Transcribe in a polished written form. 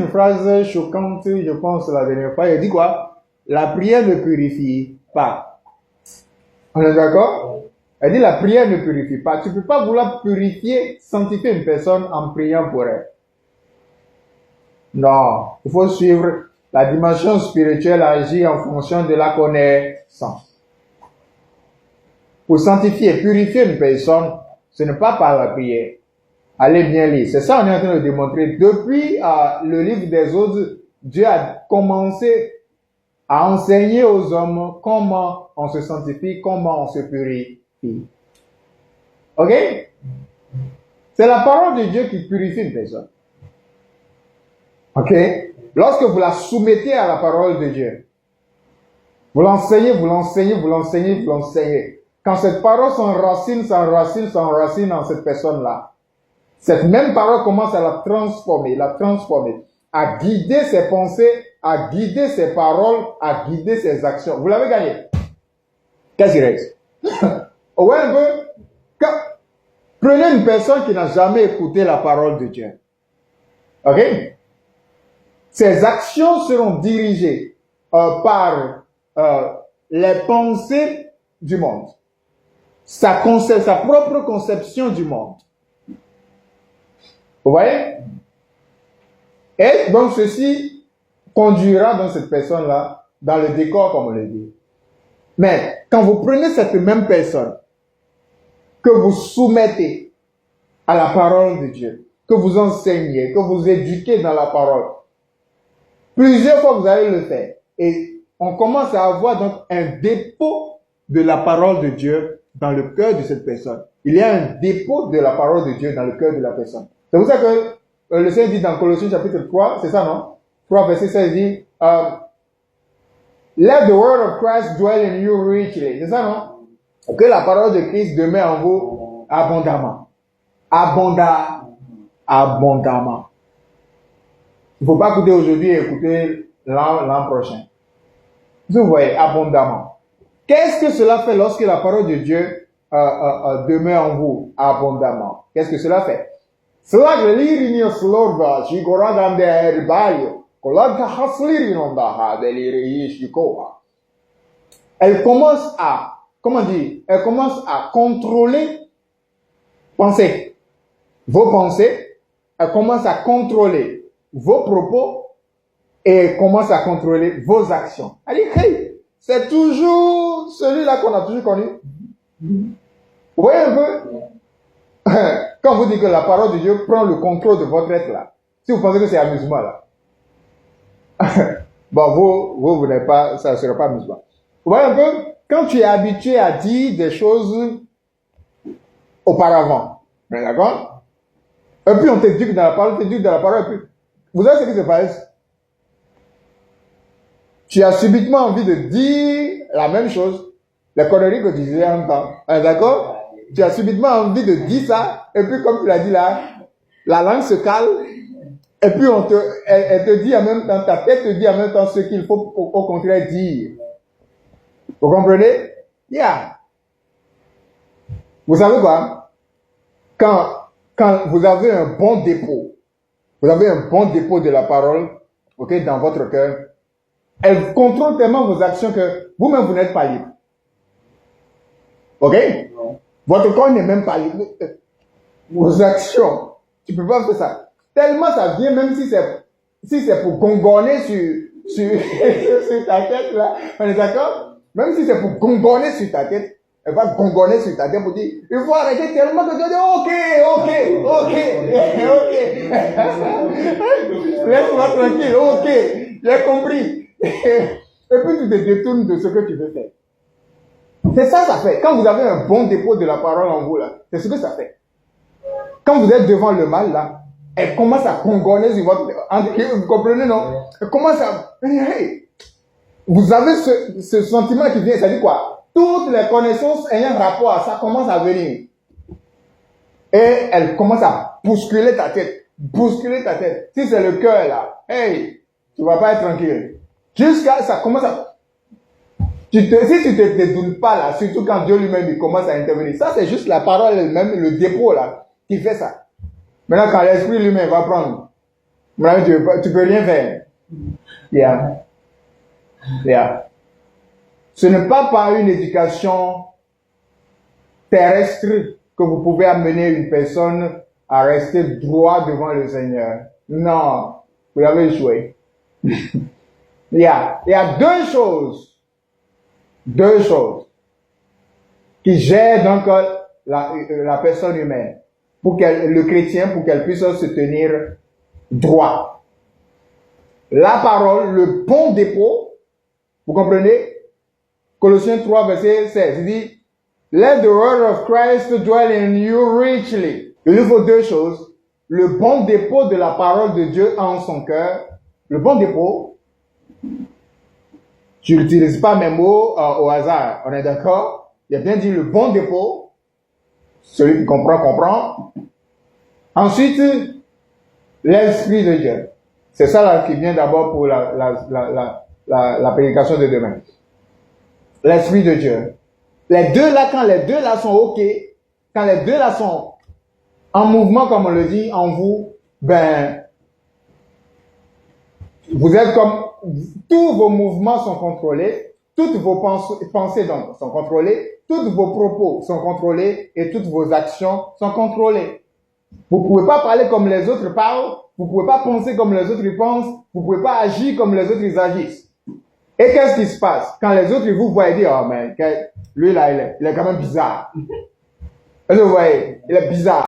une phrase choquante, je pense, la dernière fois. Il dit quoi? La prière ne purifie pas. On est d'accord? Elle dit la prière ne purifie pas. Tu ne peux pas vouloir purifier, sanctifier une personne en priant pour elle. Non, il faut suivre la dimension spirituelle agit en fonction de la connaissance. Pour sanctifier, purifier une personne, ce n'est pas par la prière. Allez bien lire. C'est ça qu'on est en train de démontrer. Depuis le livre des autres, Dieu a commencé à enseigner aux hommes comment on se sanctifie, comment on se purifie. Ok? C'est la parole de Dieu qui purifie une personne. Ok? Lorsque vous la soumettez à la parole de Dieu, vous l'enseignez, vous l'enseignez, vous l'enseignez, vous l'enseignez. Quand cette parole s'enracine en cette personne-là, cette même parole commence à la transformer, à guider ses pensées, à guider ses paroles, à guider ses actions. Vous l'avez gagné. Qu'est-ce qu'il reste? Ouais, un peu. Prenez une personne qui n'a jamais écouté la parole de Dieu. Ok? Ses actions seront dirigées par les pensées du monde. Sa propre conception du monde. Vous voyez? Et donc ceci conduira dans cette personne-là dans le décor, comme on le dit. Mais quand vous prenez cette même personne que vous soumettez à la parole de Dieu, que vous enseignez, que vous éduquez dans la parole, plusieurs fois vous allez le faire. Et on commence à avoir donc un dépôt de la parole de Dieu dans le cœur de cette personne. Il y a un dépôt de la parole de Dieu dans le cœur de la personne. C'est pour ça que le Seigneur dit dans Colossiens chapitre 3, c'est ça, non? 3 verset 16, il dit, let the word of Christ dwell in you richly. C'est ça, non? Que la parole de Christ demeure en vous abondamment. Abondamment. Il ne faut pas écouter aujourd'hui et écouter l'an prochain. Vous voyez, abondamment. Qu'est-ce que cela fait lorsque la parole de Dieu demeure en vous abondamment? Qu'est-ce que cela fait? Elle commence à, comment dire, elle commence à contrôler vos pensées, elle commence à contrôler vos propos et elle commence à contrôler vos actions. Elle dit, hey, c'est toujours celui-là qu'on a toujours connu. Vous voyez un peu? Quand vous dites que la parole de Dieu prend le contrôle de votre être là, si vous pensez que c'est amusement là, bon, vous n'êtes pas, ça ne sera pas amusement. Vous voyez un peu? Quand tu es habitué à dire des choses auparavant, d'accord? Et puis on t'éduque dans la parole, et puis, vous savez ce qui se passe? Tu as subitement envie de dire la même chose, les conneries que tu disais en temps, d'accord? Tu as subitement envie de dire ça, et puis comme tu l'as dit là, la langue se cale, et puis elle te dit en même temps, ta tête te dit en même temps ce qu'il faut au contraire dire. Vous comprenez? Yeah. Vous savez quoi? Quand vous avez un bon dépôt, de la parole, ok, dans votre cœur, elle contrôle tellement vos actions que vous-même vous n'êtes pas libre. Ok? Non. Votre corps n'est même pas libre. Vos actions, tu peux pas faire ça. Tellement ça vient, même si c'est pour gongonner sur ta tête là. On est d'accord? Même si c'est pour gongonner sur ta tête, elle va gongonner sur ta tête pour dire, il faut arrêter tellement que tu dis, ok. Laisse-moi tranquille, ok. J'ai compris. Et puis tu te détournes de ce que tu veux faire. C'est ça fait. Quand vous avez un bon dépôt de la parole en vous là, c'est ce que ça fait. Quand vous êtes devant le mal là, elle commence à gongonner sur votre... Vous comprenez, non? Elle commence à... Hey, vous avez ce sentiment qui vient, ça dit quoi? Toutes les connaissances ayant rapport à ça commencent à venir. Et elle commence à bousculer ta tête. Si c'est le cœur là, hey, tu vas pas être tranquille. Jusqu'à ça commence à... Si tu te détournes pas là, surtout quand Dieu lui-même il commence à intervenir, ça c'est juste la parole elle-même, le dépôt là, qui fait ça. Maintenant quand l'esprit lui-même va prendre, Maintenant, tu peux rien faire. Yeah. Yeah. Ce n'est pas par une éducation terrestre que vous pouvez amener une personne à rester droit devant le Seigneur. Non, vous avez échoué. Il y a deux choses qui gèrent donc la personne humaine, le chrétien, pour qu'elle puisse se tenir droit. La parole, le bon dépôt, vous comprenez? Colossiens 3, verset 16, il dit, Let the word of Christ dwell in you richly. Il nous faut deux choses. Le bon dépôt de la parole de Dieu en son cœur. Le bon dépôt. Je n'utilise pas mes mots au hasard. On est d'accord? Il a bien dit le bon dépôt. Celui qui comprend, comprend. Ensuite, l'Esprit de Dieu. C'est ça là qui vient d'abord pour la prédication de demain. L'Esprit de Dieu. Les deux là, quand les deux là sont OK, quand les deux là sont en mouvement, comme on le dit, en vous, ben, vous êtes comme, tous vos mouvements sont contrôlés, toutes vos pensées sont contrôlées, tous vos propos sont contrôlés et toutes vos actions sont contrôlées. Vous pouvez pas parler comme les autres parlent, vous pouvez pas penser comme les autres pensent, vous pouvez pas agir comme les autres agissent. Et qu'est-ce qui se passe? Quand les autres vous voient dire, oh mais lui là, il est quand même bizarre. Vous voyez, il est bizarre.